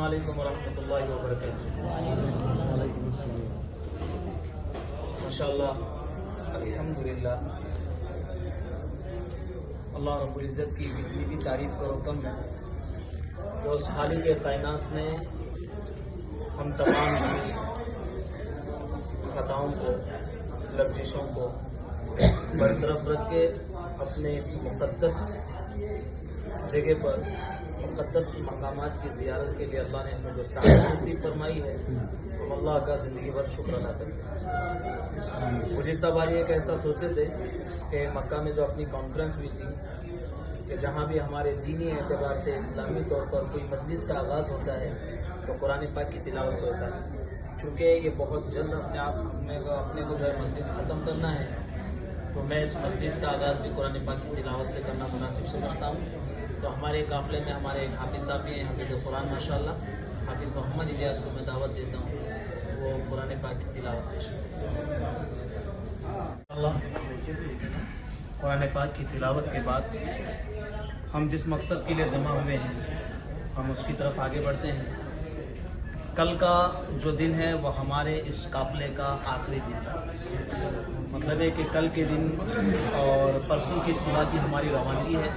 علیکم ورحمۃ اللہ وبرکاتہ۔ ماشاءاللہ، الحمدللہ، اللہ رب العزت کی جتنی بھی تعریف کرو کم ہے کہ اس خالق کائنات نے ہم تمام کی خطاؤں کو، لفزشوں کو برطرف رکھ کے اپنے اس مقدس جگہ پر، مقدس مقامات کی زیارت کے لیے اللہ نے ہمیں جو سعادت نصیب فرمائی ہے، ہم اللہ کا زندگی بھر شکر ادا کرتے ہیں۔ گزشتہ بار ایک ایسا سوچے تھے کہ مکہ میں جو اپنی کانفرنس ہوئی تھی کہ جہاں بھی ہمارے دینی اعتبار سے اسلامی طور پر کوئی مجلس کا آغاز ہوتا ہے تو قرآن پاک کی تلاوت سے ہوتا ہے۔ چونکہ یہ بہت جلد اپنے کو جو ہے مجلس ختم کرنا ہے، تو میں اس مجلس کا آغاز بھی قرآن پاک کی تلاوت سے کرنا مناسب سمجھتا ہوں۔ تو ہمارے قافلے میں ہمارے ایک حافظ صاحب بھی ہیں، حافظ قرآن ماشاءاللہ، حافظ محمد الیاس کو میں دعوت دیتا ہوں، وہ قرآن پاک کی تلاوت پیش کریں۔ قرآن پاک کی تلاوت کے بعد ہم جس مقصد کے لیے جمع ہوئے ہیں ہم اس کی طرف آگے بڑھتے ہیں۔ کل کا جو دن ہے وہ ہمارے اس قافلے کا آخری دن ہے، مطلب ہے کہ کل کے دن اور پرسوں کی صبح کی ہماری روانگی ہے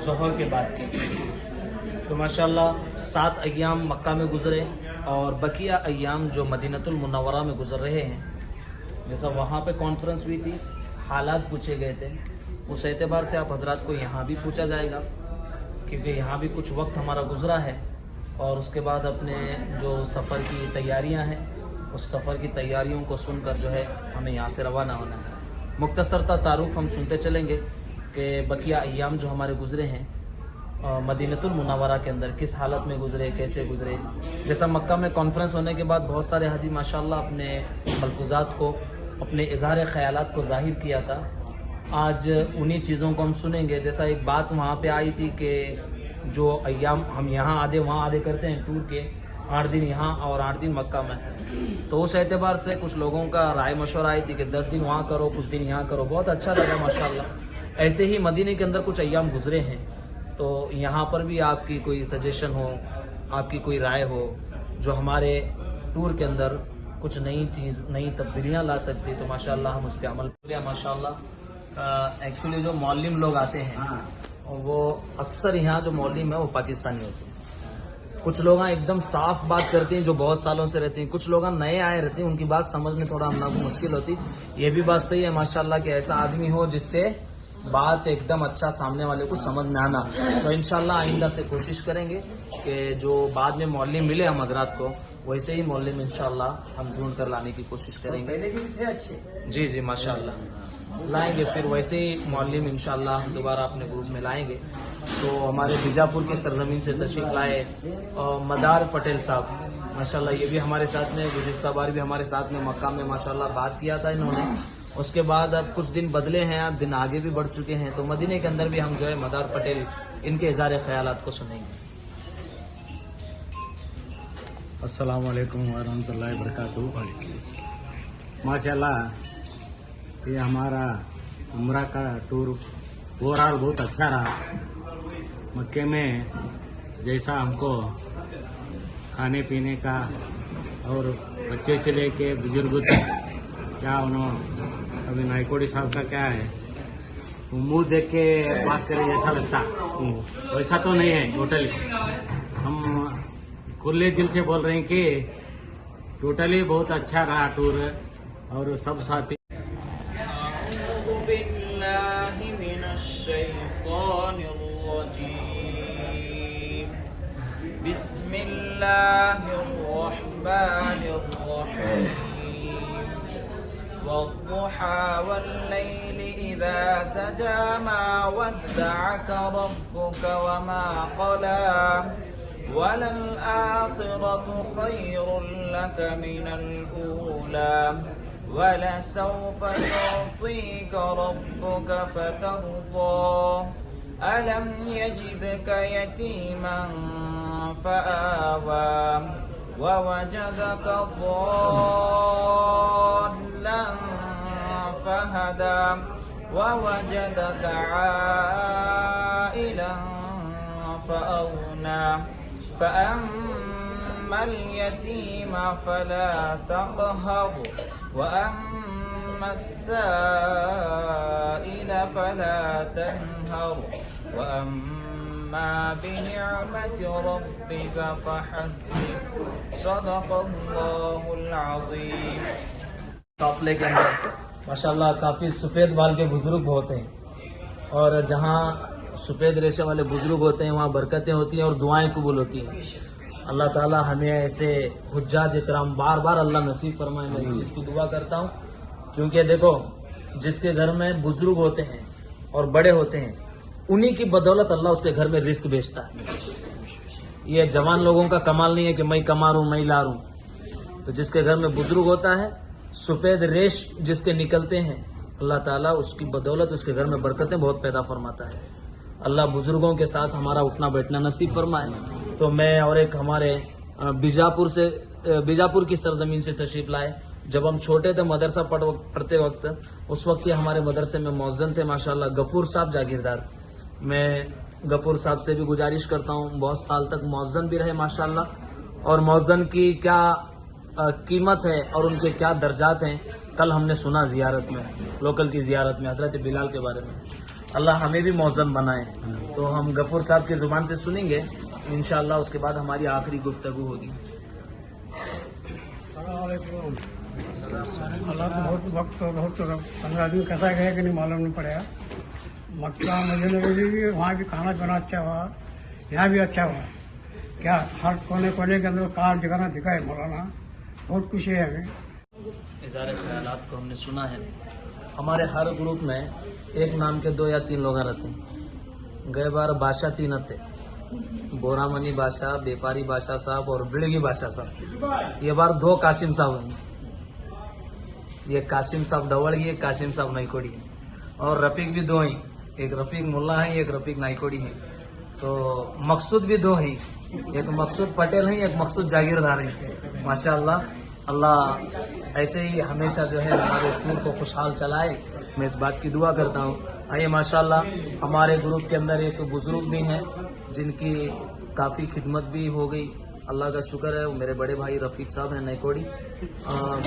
ظہر کے بعد کی۔ تو ماشاءاللہ 7 ایام مکہ میں گزرے اور بقیہ ایام جو مدینۃ المنورہ میں گزر رہے ہیں، جیسا وہاں پہ کانفرنس ہوئی تھی، حالات پوچھے گئے تھے، اس اعتبار سے آپ حضرات کو یہاں بھی پوچھا جائے گا، کیونکہ یہاں بھی کچھ وقت ہمارا گزرا ہے اور اس کے بعد اپنے جو سفر کی تیاریاں ہیں اس سفر کی تیاریوں کو سن کر جو ہے ہمیں یہاں سے روانہ ہونا ہے۔ مختصر تا تعارف ہم سنتے چلیں گے کہ بقیہ ایام جو ہمارے گزرے ہیں مدینۃ المنورہ کے اندر کس حالت میں گزرے، کیسے گزرے۔ جیسا مکہ میں کانفرنس ہونے کے بعد بہت سارے حاجی ماشاءاللہ اپنے ملفوظات کو، اپنے اظہار خیالات کو ظاہر کیا تھا، آج انہی چیزوں کو ہم سنیں گے۔ جیسا ایک بات وہاں پہ آئی تھی کہ جو ایام ہم یہاں آدھے وہاں آدھے کرتے ہیں ٹور کے، 8 دن یہاں اور 8 دن مکہ میں، تو اس اعتبار سے کچھ لوگوں کا رائے مشورہ آئی تھی کہ 10 دن وہاں کرو، کچھ دن یہاں کرو۔ بہت اچھا لگا ماشاءاللہ۔ ایسے ہی مدینے کے اندر کچھ ایام گزرے ہیں، تو یہاں پر بھی آپ کی کوئی سجیشن ہو، آپ کی کوئی رائے ہو جو ہمارے ٹور کے اندر کچھ نئی تبدیلیاں لا سکتی، تو ماشاءاللہ ہم اس پہ عمل کریں۔ ماشاءاللہ ایکچولی جو معلم لوگ آتے ہیں وہ اکثر یہاں جو معلم ہے وہ پاکستانی ہوتے ہیں۔ کچھ لوگ ایک دم صاف بات کرتے ہیں جو بہت سالوں سے رہتے ہیں، کچھ لوگ نئے آئے رہتے ہیں، ان کی بات سمجھنے تھوڑا ہم لوگوں کو مشکل ہوتی۔ یہ بھی بات صحیح ہے ماشاءاللہ کہ ایسا آدمی ہو جس سے بات ایک دم اچھا سامنے والے کو سمجھ میں آنا۔ تو انشاءاللہ آئندہ سے کوشش کریں گے کہ جو بعد میں معلم ملے ہم حضرات کو ویسے ہی معلم انشاءاللہ ہم ڈھونڈ کر لانے کی کوشش کریں گے۔ پہلے بھی تھے اچھے، جی ماشاءاللہ لائیں گے، پھر ویسے ہی معلم انشاءاللہ ہم دوبارہ اپنے گروپ میں لائیں گے۔ تو ہمارے بیجاپور کی سرزمین سے تشریف لائے مدار پٹیل صاحب، ماشاءاللہ یہ بھی ہمارے ساتھ میں گزشتہ بار بھی ہمارے ساتھ میں مکہ میں ماشاءاللہ بات کیا تھا انہوں نے۔ اس کے بعد اب کچھ دن بدلے ہیں، اب دن آگے بھی بڑھ چکے ہیں، تو مدینے کے اندر بھی ہم جو ہے مدار پٹیل ان کے اظہار خیالات کو سنیں گے۔ السلام علیکم ورحمۃ اللہ وبرکاتہ۔ ماشاءاللہ یہ ہمارا عمرہ کا ٹور اوورآل بہت اچھا رہا۔ مکے میں جیسا ہم کو کھانے پینے کا اور بچے سے لے کے بزرگ کیا ابھی نائکوڑی صاحب کا کیا ہے، منہ دیکھ کے بات کرے جیسا لگتا، ویسا تو نہیں ہے ٹوٹلی۔ ہم کھلے دل سے بول رہے ہیں کہ ٹوٹلی بہت اچھا رہا ٹور، اور سب ساتھی۔ اعوذ باللہ من الشیطان الرجیم، بسم اللہ الرحمن الرحیم، والضحى والليل إذا سجى ما ودعك ربك وما قلى وللآخرة خير لك من الأولى ولسوف يعطيك ربك فترضى ألم يجدك يتيما فآوى ووجدك ضالا فهدى ووجدك عائلا فأغنى فأما فأما اليتيم فلا تقهر وأما السائل فلا تنهر وأما بنعمة ربك فحدث صدق الله العظيم. قافلے کے اندر ماشاءاللہ کافی سفید بال کے بزرگ ہوتے ہیں، اور جہاں سفید ریشے والے بزرگ ہوتے ہیں وہاں برکتیں ہوتی ہیں اور دعائیں قبول ہوتی ہیں. اللہ تعالی ہمیں ایسے حجاج اکرام بار بار اللہ نصیب فرمائے. میں اس چیز کی دعا کرتا ہوں، کیونکہ دیکھو جس کے گھر میں بزرگ ہوتے ہیں اور بڑے ہوتے ہیں انہی کی بدولت اللہ اس کے گھر میں رزق بیچتا ہے. یہ جوان لوگوں کا کمال نہیں ہے کہ میں کما رہوں میں لا رہوں. تو جس کے گھر میں بزرگ ہوتا ہے سفید ریش جس کے نکلتے ہیں اللہ تعالیٰ اس کی بدولت اس کے گھر میں برکتیں بہت پیدا فرماتا ہے. اللہ بزرگوں کے ساتھ ہمارا اٹھنا بیٹھنا نصیب فرمائے. تو میں اور ایک ہمارے بیجاپور کی سرزمین سے تشریف لائے. جب ہم چھوٹے تھے مدرسہ پڑھتے وقت اس وقت یہ ہمارے مدرسے میں مؤذن تھے ماشاءاللہ غفور صاحب جاگیردار. میں غفور صاحب سے بھی گزارش کرتا ہوں، بہت سال تک مؤذن بھی رہے ماشاءاللہ، اور مؤذن کی کیا قیمت ہے اور ان کے کیا درجات ہیں کل ہم نے سنا زیارت میں، لوکل کی زیارت میں حضرت بلال کے بارے میں. اللہ ہمیں بھی مؤذن بنائے. تو ہم غفور صاحب کی زبان سے سنیں گے انشاءاللہ، اس کے بعد ہماری آخری گفتگو ہوگی. السلام علیکم. اللہ تو بہت وقت اور بہت 15 دن کیسا گیا کہ نہیں معلوم نہیں پڑا. مکہ مدینہ میں بھی وہاں بھی کھانا پینا اچھا ہوا، یہاں بھی اچھا ہوا. کیا ہر کونے کونے کے اندر کار دکھانا دکھائے مولانا، بہت خوشی ہے ہمیں. اظہار خیالات کو ہم نے سنا ہے. ہمارے ہر گروپ میں ایک نام کے 2 یا 3 لوگ رہتے ہیں. گئے بار بادشاہ 3 تھے، بورا منی بادشاہ، بیپاری بادشاہ صاحب اور بڑگی بادشاہ صاحب. یہ بار 2 قاسم صاحب ہیں. یہ قاسم صاحب ڈوڑگی، ایک قاسم صاحب نائکوڑی ہیں. اور رفیق بھی 2 ہیں، ایک رفیق ملا ہیں ایک رفیق نائکوڑی ہیں. تو مقصود بھی 2 ہیں، ایک مقصود پٹیل ہیں ایک مقصود جاگیردار ہیں. ماشاءاللہ اللہ ایسے ہی ہمیشہ جو ہے ہمارے اسکول کو خوشحال چلائے، میں اس بات کی دعا کرتا ہوں. آئیے ماشاءاللہ ہمارے گروپ کے اندر ایک بزرگ بھی ہیں جن کی کافی خدمت بھی ہو گئی، اللہ کا شکر ہے. وہ میرے بڑے بھائی رفیق صاحب ہیں نائکوڑی.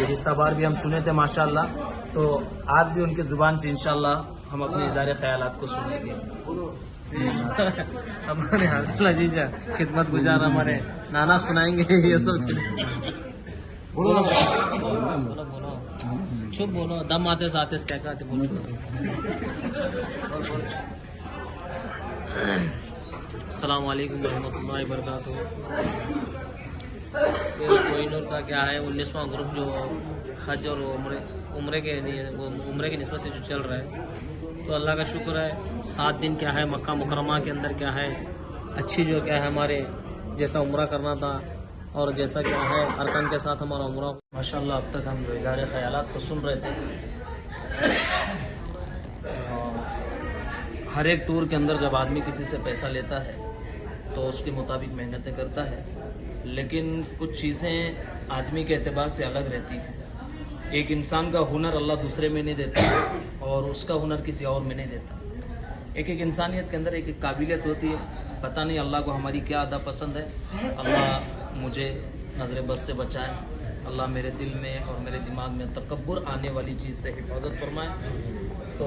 گزشتہ بار بھی ہم سنے تھے ماشاءاللہ، تو آج بھی ان کی زبان سے انشاءاللہ ہم اپنے اظہار خیالات کو سنیں گے. ہمارے عادل عزیز خدمت گزار ہمارے نانا سنائیں گے یہ سب. بولو چپ بولو، دم آتے آتے کیا کہتے بولو. السلام علیکم ورحمۃ اللہ وبرکاتہ. کوئی نور کا کیا ہے 19واں گروپ جو حج اور عمرے کے لیے وہ عمرے کی نسبت سے جو چل رہا ہے، تو اللہ کا شکر ہے 7 دن کیا ہے مکہ مکرمہ کے اندر کیا ہے اچھی جو کیا ہے ہمارے جیسا عمرہ کرنا تھا اور جیسا کیا ہے ارکان کے ساتھ ہمارا عمرہ ماشاءاللہ. اب تک ہم جو اظہار خیالات کو سن رہے تھے، ہر ایک ٹور کے اندر جب آدمی کسی سے پیسہ لیتا ہے تو اس کے مطابق محنتیں کرتا ہے، لیکن کچھ چیزیں آدمی کے اعتبار سے الگ رہتی ہیں. ایک انسان کا ہنر اللہ دوسرے میں نہیں دیتا اور اس کا ہنر کسی اور میں نہیں دیتا. ایک انسانیت کے اندر ایک قابلیت ہوتی ہے. پتہ نہیں اللہ کو ہماری کیا ادا پسند ہے. اللہ مجھے نظر بد سے بچائے. اللہ میرے دل میں اور میرے دماغ میں تکبر آنے والی چیز سے حفاظت فرمائے. تو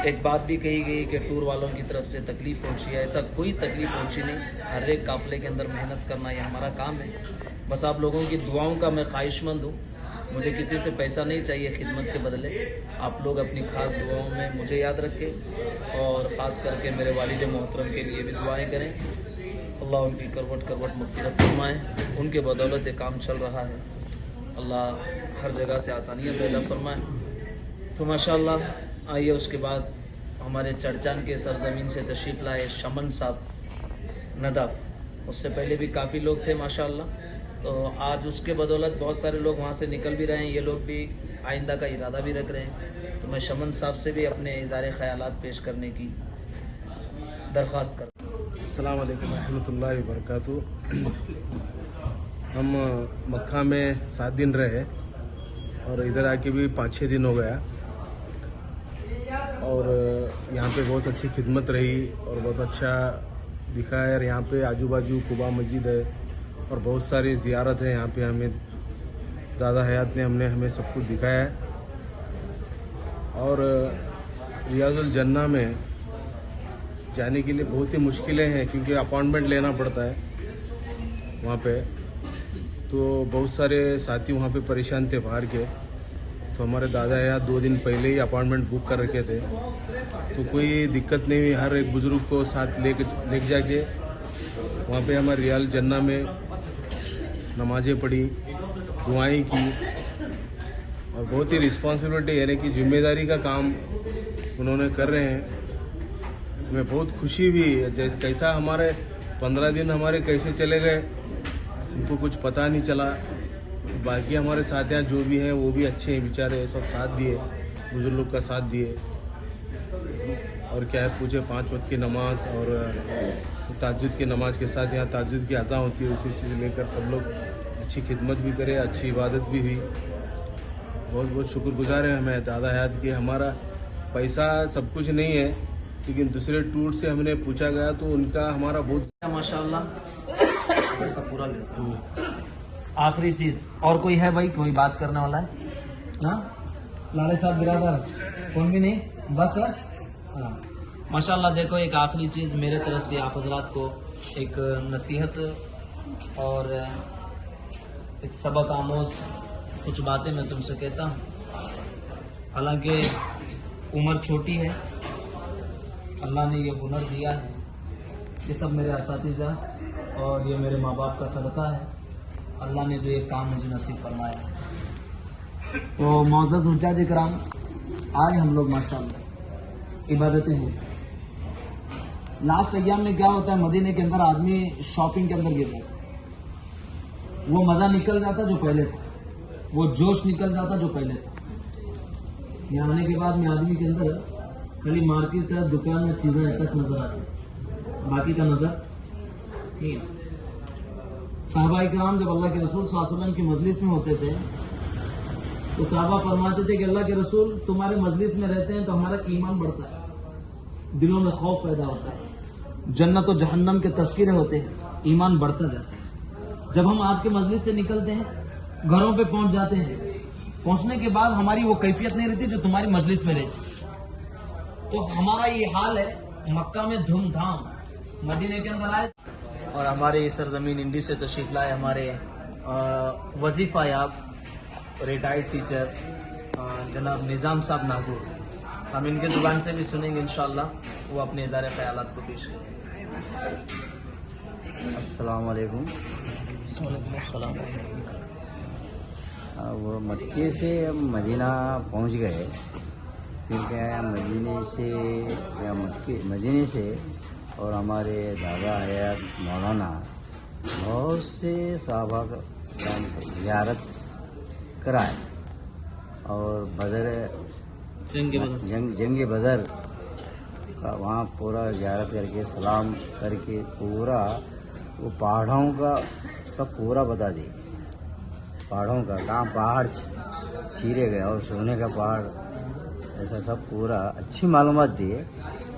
ایک بات بھی کہی گئی کہ ٹور والوں کی طرف سے تکلیف پہنچی ہے، ایسا کوئی تکلیف پہنچی نہیں. ہر ایک قافلے کے اندر محنت کرنا یہ ہمارا کام ہے. بس آپ لوگوں کی دعاؤں کا میں خواہش مند ہوں. مجھے کسی سے پیسہ نہیں چاہیے خدمت کے بدلے. آپ لوگ اپنی خاص دعاؤں میں مجھے یاد رکھیں اور خاص کر کے میرے والد محترم کے لیے بھی دعائیں کریں. اللہ ان کی کروٹ کروٹ مغفرت فرمائے. ان کے بدولت یہ کام چل رہا ہے. اللہ ہر جگہ سے آسانیاں پیدا فرمائے. تو ماشاءاللہ آئیے اس کے بعد ہمارے چرچان کے سرزمین سے تشریف لائے شمن صاحب ندف. اس سے پہلے بھی کافی لوگ تھے ماشاءاللہ. تو آج اس کے بدولت بہت سارے لوگ وہاں سے نکل بھی رہے ہیں. یہ لوگ بھی آئندہ کا ارادہ بھی رکھ رہے ہیں. تو میں شمن صاحب سے بھی اپنے اظہار خیالات پیش کرنے کی درخواست کرتا ہوں. السلام علیکم ورحمۃ اللہ وبرکاتہ. ہم مکہ میں 7 دن رہے اور ادھر آ کے بھی 5-6 دن ہو گیا اور یہاں پہ بہت اچھی خدمت رہی اور بہت اچھا دکھا ہے. یہاں پہ آجو باجو قبا مسجد ہے और बहुत सारी ज़ियारत है यहाँ पे। हमें दादा हयात ने हमें सब कुछ दिखाया है। और रियाजुल जन्ना में जाने के लिए बहुत ही मुश्किलें हैं, क्योंकि अपॉइंटमेंट लेना पड़ता है वहाँ पे। तो बहुत सारे साथी वहाँ पे परेशान थे बाहर के, तो हमारे दादा हयात 2 दिन पहले ही अपॉइंटमेंट बुक कर रखे थे, तो कोई दिक्कत नहीं हुई। हर एक बुज़ुर्ग को साथ लेके जाके वहाँ पे हमारे रियाल जन्ना में नमाज़ें पढ़ी, दुआएं की, और बहुत ही रिस्पॉन्सिबिलिटी यानी कि जिम्मेदारी का काम उन्होंने कर रहे हैं। हमें बहुत खुशी भी है, जैसे कैसा हमारे 15 दिन हमारे कैसे चले गए उनको कुछ पता नहीं चला। बाकी हमारे साथ यहाँ जो भी हैं वो भी अच्छे हैं बेचारे, सब साथ दिए, बुजुर्ग लोग का साथ दिए। और क्या है, पूछे 5 वक्त की नमाज और ताज्जुद की नमाज के साथ यहाँ ताज्जुद की अज़ा होती है, उसी से लेकर सब लोग अच्छी खिदमत भी करे, अच्छी इबादत भी हुई। बहुत बहुत शुक्रगुजार है हमें दादा हयात की। हमारा पैसा सब कुछ नहीं है, लेकिन दूसरे टूर से हमने पूछा गया तो उनका हमारा बहुत माशाल्लाह पैसा पूरा ले सकते। आखिरी चीज और कोई है भाई, कोई बात करने वाला है ना? लाड़े साहब बिरादर कौन भी नहीं, बस है। हाँ माशाल्लाह। देखो एक आखिरी चीज मेरे तरफ से आप हजरात को एक नसीहत और एक सबक आमोज कुछ बातें मैं तुमसे कहता हूँ। हालांकि उम्र छोटी है, अल्लाह ने ये हुनर दिया है, ये सब मेरे असातिज़ा और ये मेरे माँ बाप का सदका है। अल्लाह ने जो ये काम मुझे नसीब फरमाया है। तो मौजूद हुज्जाज इकराम, आए हम लोग माशाल्लाह, इबादतें हैं। लास्ट अय्याम में क्या होता है, मदीने के अंदर आदमी शॉपिंग के अंदर गिर जाता है, वो मज़ा निकल जाता जो पहले था, वो जोश निकल जाता जो पहले था। यहाँ आने के बाद में आदमी के अंदर खाली मार्केट है, दुकान में चीज़ें एकस नजर आती, बाकी का नजर नहीं। साहबा इकराम जब अल्लाह के रसूल सल्लल्लाहु अलैहि वसल्लम की मजलिस में होते थे तो साहबा फरमाते थे कि अल्लाह के रसूल तुम्हारे मजलिस में रहते हैं तो हमारा ईमान बढ़ता है, दिलों में खौफ पैदा होता है, जन्नत और जहन्नम के तस्कीरे होते हैं, ईमान बढ़ता जाता है। जब हम आपके मजलिस से निकलते हैं, घरों पे पहुंच जाते हैं, पहुंचने के बाद हमारी वो कैफियत नहीं रहती जो तुम्हारी मजलिस में रहती। तो हमारा ये हाल है, मक्का में धूमधाम, मदीने के अंदर आए और हमारे सरजमीन इंडी से तशरीफ लाए हमारे वजीफा याब रिटायर्ड टीचर जनाब निज़ाम साहब नागौर। हम इनके जुबान से भी सुनेंगे इंशाअल्लाह, वो अपने इज़हार ख्यालात को पेश करेंगे। अस्सलाम वालेकुम। वो मक्के से हम मदीना पहुंच गए। फिर क्या है, मदीने से और हमारे दादा हयात मौलाना बहुत से सहाबा का ज़ियारत कराए और जंग बदर का वहाँ पूरा ज़ियारत करके सलाम करके पूरा वो पहाड़ों का पूरा बता दी। पहाड़ों का कहाँ पहाड़ चीरे गए और सोने का पहाड़, ऐसा सब पूरा अच्छी मालूमात दिए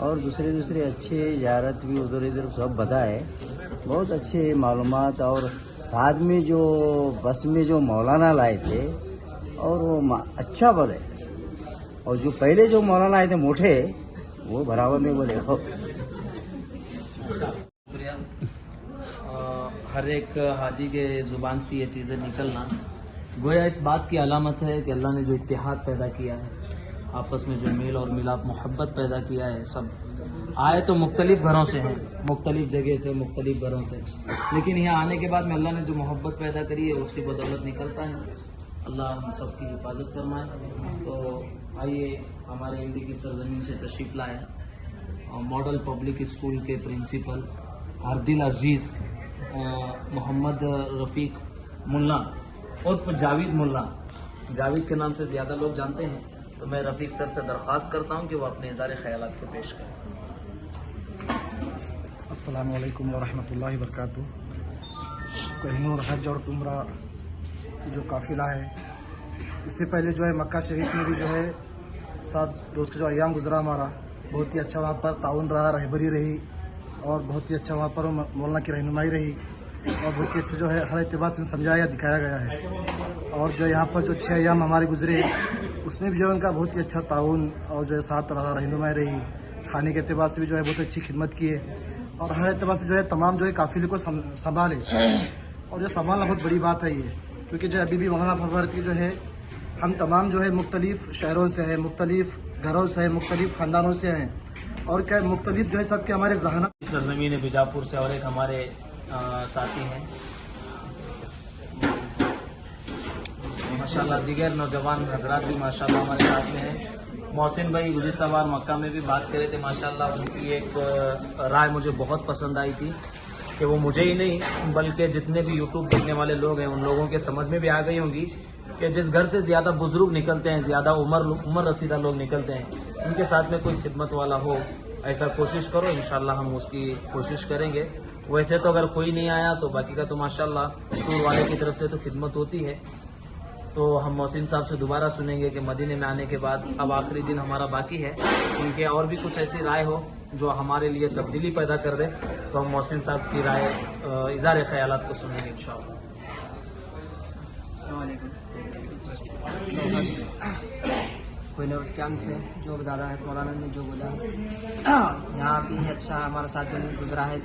और दूसरे अच्छे ज़ियारत भी उधर इधर सब बताए, बहुत अच्छे मालूमात। और साथ में जो बस में जो मौलाना लाए थे और वो अच्छा बोले, और जो पहले जो मौलाना आए थे मोटे, वो बराबर में बोले। हर एक हाजी के ज़ुबान से ये चीज़ें निकलना गोया इस बात की अलामत है कि अल्लाह ने जो इत्तेहाद पैदा किया है, आपस में जो मेल और मिलाप मोहब्बत पैदा किया है। सब आए तो मुख्तलिफ घरों से हैं, मुख्तलिफ जगह से, मुख्तलिफ घरों से, लेकिन यहाँ आने के बाद में अल्लाह ने जो मोहब्बत पैदा करी है उसकी बदौलत निकलता है। अल्लाह हम सब की हिफाजत फरमाए। तो आइए हमारे इंडी की सरजमीन से तशरीफ़ लाए मॉडल पब्लिक स्कूल के प्रिंसिपल आरदिल अजीज़ मोहम्मद रफ़ीक मुल्ला उर्फ जावेद मुल्ला, जावेद के नाम से ज़्यादा लोग जानते हैं, तो मैं रफ़ीक सर से दरख्वास्त करता हूं कि वो अपने इज़हार ख्यालात को पेश करें। अस्सलामु अलैकुम वरहमतुल्लाहि वबरकातुहू। कोहिनूर हज और उम्रा जो काफ़िला है, इससे पहले जो है मक्का शरीफ में भी जो है 7 रोज़ का जो अय्याम गुजरा हमारा, बहुत ही अच्छा वहाँ पर ताउन रहा, रहबरी रही और बहुत ही अच्छा वहाँ पर मौलाना की रहनुमाई रही। और बहुत ही अच्छे जो है हर एतबार से समझाया दिखाया गया है। और जो यहाँ पर जो 6 अयाम हमारे गुजरे उसमें भी जो है उनका बहुत ही अच्छा ताउन और जो है साथ रहा, रहनुमाई रही, खाने के एतबार से भी जो है बहुत अच्छी खिदमत की है और हर एतबार से जो है तमाम जो है काफिले को संभाले। और ये संभालना बहुत बड़ी बात है ये, क्योंकि जो अभी भी मौलाना फरवरती जो है हम तमाम जो है मुख्तलिफ शहरों से हैं, मुख्तलिफ घरों से हैं, मुख्तलिफ ख़ानदानों से हैं और क्या मुख्तलिफ जो है सबके हमारे जहना सरजमीन बीजापुर से और एक हमारे साथी हैं माशाल्लाह, दीगर नौजवान हजरात भी माशाल्लाह हमारे साथ में हैं। मोहसिन भाई गुज़िश्ता बार मक्का में भी बात करे थे माशाल्लाह, उनकी एक राय मुझे बहुत पसंद आई थी कि वो मुझे ही नहीं बल्कि जितने भी यूट्यूब देखने वाले लोग हैं उन लोगों के समझ में भी आ गई होंगी कि जिस घर से ज़्यादा बुजुर्ग निकलते हैं, ज़्यादा उम्र रसीदा लोग निकलते हैं, उनके साथ में कोई खिदमत वाला हो, ऐसा कोशिश करो, इंशाल्लाह हम उसकी कोशिश करेंगे। वैसे तो अगर कोई नहीं आया तो बाकी का तो माशाल्लाह टूर वाले की तरफ से तो खिदमत होती है। तो हम मोहसिन साहब से दोबारा सुनेंगे कि मदीने में आने के बाद अब आखिरी दिन हमारा बाकी है, उनके और भी कुछ ऐसी राय हो जो हमारे लिए तब्दीली पैदा कर दे, तो हम मोहसिन साहब की राय इज़हार ख्यालात को सुनेंगे इंशाल्लाह। कोई कैंप से जो बता रहा है मौलाना ने जो बोला, यहाँ भी अच्छा हमारा 7 दिन गुजरा है,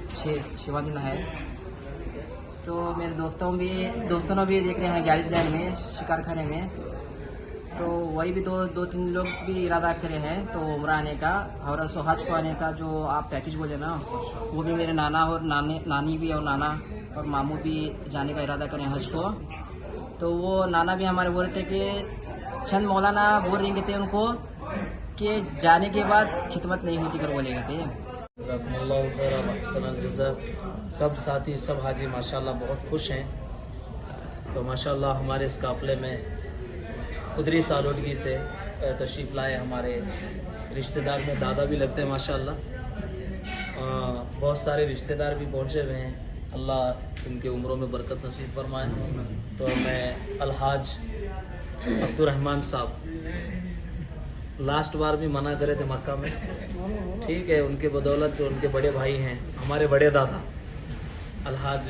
6वां दिन है। तो मेरे दोस्तों ने भी देख रहे हैं गैरेज लैंड में, शिकार खाने में, तो वही भी दो तीन लोग भी इरादा करे हैं तो उम्र आने का और हज को आने का जो आप पैकेज बोले ना, वो भी मेरे नाना और नानी भी और नाना और मामू भी जाने का इरादा करें हज को। तो वो नाना भी हमारे बोल रहे थे कि चंद मौलाना बोल रहे थे उनको कि जाने के बाद खिदमत नहीं होती कर बोलेगा थे। सब साथी सब हाजी माशाल्लाह बहुत खुश हैं। तो माशाल्लाह हमारे इस काफ़िले में कुदरी सालोडगी से तशरीफ़ लाए हमारे रिश्तेदार में दादा भी लगते हैं माशाल्लाह, बहुत सारे रिश्तेदार भी पहुँचे हुए हैं, अल्लाह उनके उम्रों में बरकत नसीब फरमाए। तो मैं अलहाज अब्दुर्रहमान साहब लास्ट बार भी मना करे थे मक्का में, ठीक है, उनके बदौलत जो उनके बड़े भाई हैं हमारे बड़े दादा अलहाज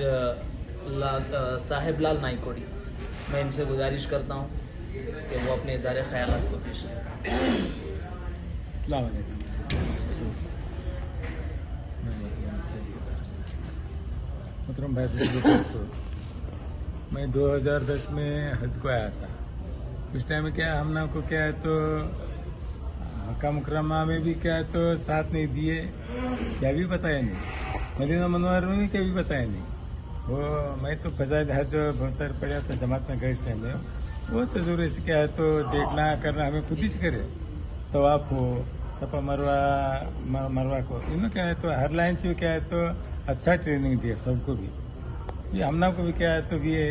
साहिब लाल नाइकोडी, मैं इनसे गुजारिश करता हूँ कि वो अपने इज़हार ख्यालात को पेश करें। मैं 2010 में हज को आया था। उस टाइम में क्या हम लोग को क्या है तो मक्का मुकरमा में भी क्या है तो साथ नहीं दिए, क्या भी बताया नहीं, मदीना मनोवर में भी क्या भी बताया नहीं। वो मैं तो फजाइल हज बहुत सारे पढ़ा था जमात में गए इस टाइम में, वो तो जरूर से क्या है तो देखना करना हमें खुद ही से करे, तवाफ हो सफा मरवा को, इन्होंने क्या है तो हर लाइन से क्या है तो अच्छा ट्रेनिंग दिया सबको भी। ये हम लोग को भी क्या है तो ये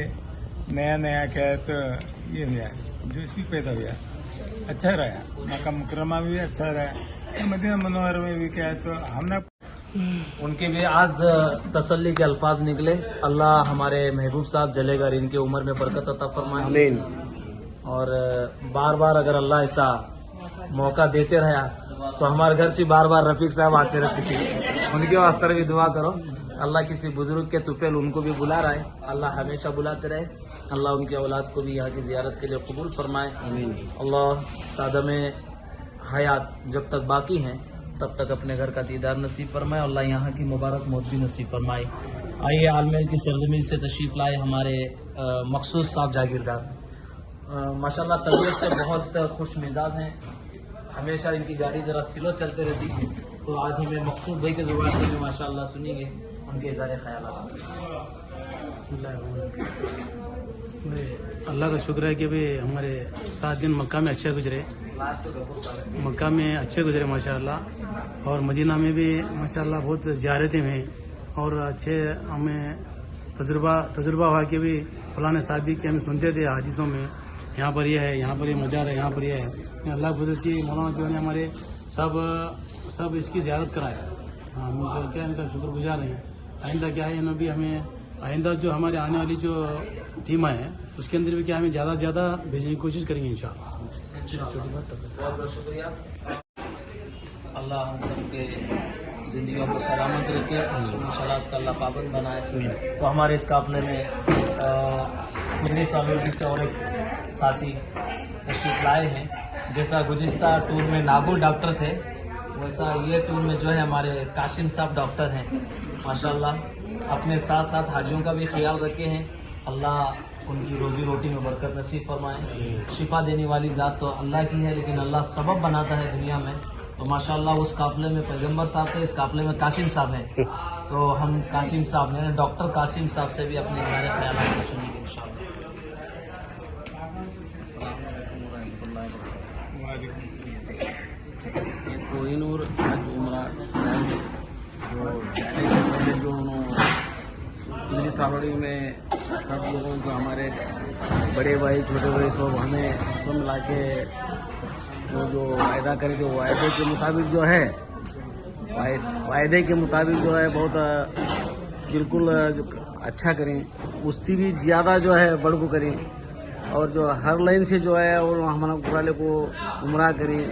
नया क्या है तो ये नया जो इसमें पैदा हुआ अच्छा रहा, मक्का मुकरमा में भी अच्छा रहा, मदीना मनोवर में भी क्या है तो हम लोग उनके भी आज तसल्ली के अल्फाज निकले। अल्लाह हमारे महबूब साहब जलेगर इनके उम्र में बरकत अता फरमाए, आमीन। और बार बार अगर अल्लाह ऐसा मौका देते रहा तो हमारे घर से बार बार रफीक साहब आते रहते थे, उनके वास्ते भी दुआ करो। अल्लाह किसी बुजुर्ग के तुफेल उनको भी बुला रहा है, अल्लाह हमेशा बुलाते रहे, अल्लाह उनकी औलाद को भी यहाँ की ज़ियारत के लिए कबूल फरमाए, आमीन। अल्लाह तादम हयात जब तक बाकी हैं तब तक अपने घर का दीदार नसीब फरमाए, अल्लाह यहाँ की मुबारक मौत भी नसीब फरमाए। आइए आलमेल की सरजमीन से तशरीफ़ लाए हमारे मखसूस साहब जागीरदार, माशाल्लाह तबीयत से बहुत खुश मिजाज हैं, हमेशा इनकी गाड़ी ज़रा स्लो चलते रहती है, तो आज हमें मखसूस भाई के ज़ुबान से भी माशाल्लाह सुनेंगे उनके इज़हार ख्यालात। अल्लाह का शुक्र है कि भाई हमारे 7 दिन मक्का में अच्छे गुजरे, मक्का में अच्छे गुजरे माशाल्लाह, और मदीना में भी माशाल्लाह बहुत ज़ियारतें हुई और अच्छे हमें तजुर्बा हुआ कि भी फलाने साहब भी कि हम सुनते थे हदीसों में यहाँ पर ये है, यहाँ पर ये मज़ार है, यहाँ पर ये है। अल्लाह की मौलाना जो है हमारे सब इसकी ज़ियारत कराए, हम तो क्या इनका शुक्रगुजार हैं। आइंदा क्या है इन्होंने भी हमें आइंदा जो हमारे आने वाली जो टीम है उसके अंदर भी क्या हमें ज़्यादा से ज़्यादा भेजने की कोशिश करेंगे इंशाअल्लाह। बहुत बहुत शुक्रिया। अल्लाह हम सब के ज़िंदगियों को सलामत रखे, मुशकिलात का अल्लाह पाबंद बनाए। तो हमारे इस काफ़िले में पिछले सालों से और एक साथी तशरीफ लाए हैं। जैसा गुज़िश्ता टूर में नागुल डॉक्टर थे, वैसा ये टूर में जो है हमारे कासिम साहब डॉक्टर हैं। माशाल्लाह अपने साथ साथ हाजियों का भी ख्याल रखे हैं। अल्लाह उनकी रोजी रोटी में बरकत नसीब फरमाए। शिफा देने वाली ज़ात तो अल्लाह की है, लेकिन अल्लाह सबब बनाता है दुनिया में। तो माशाल्लाह उस काफ़िले में पैगंबर साहब थे, इस काफ़िले में कासिम साहब हैं। तो हम कासिम साहब ने डॉक्टर कासिम साहब से भी अपने सारे ख्याल को सुनेंगे इंशाअल्लाह। कोहिनूर हज उमरा ट्रायल्स जो जाने से पहले जो उन्होंने सावड़ी में सब लोगों को, हमारे बड़े भाई छोटे भाई सब हमें सब मिला के वो जो वायदा करे, जो वायदे के मुताबिक जो है वायदे के मुताबिक जो है बहुत बिल्कुल अच्छा करें, उसकी भी ज़्यादा जो है बढ़ को करें। और जो हर लाइन से जो है वो हमारे वाले को उमरा करें।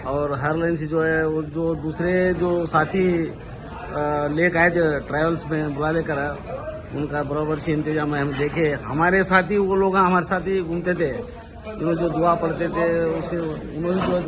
और हर लाइन से जो है वो जो दूसरे जो साथी लेकर आए थे ट्रैवल्स में बुला लेकर, उनका बराबर से इंतजाम हम देखे। हमारे साथी वो लोग हमारे साथ ही घूमते थे, जो दुआ पढ़ते थे उसके उन्होंने जो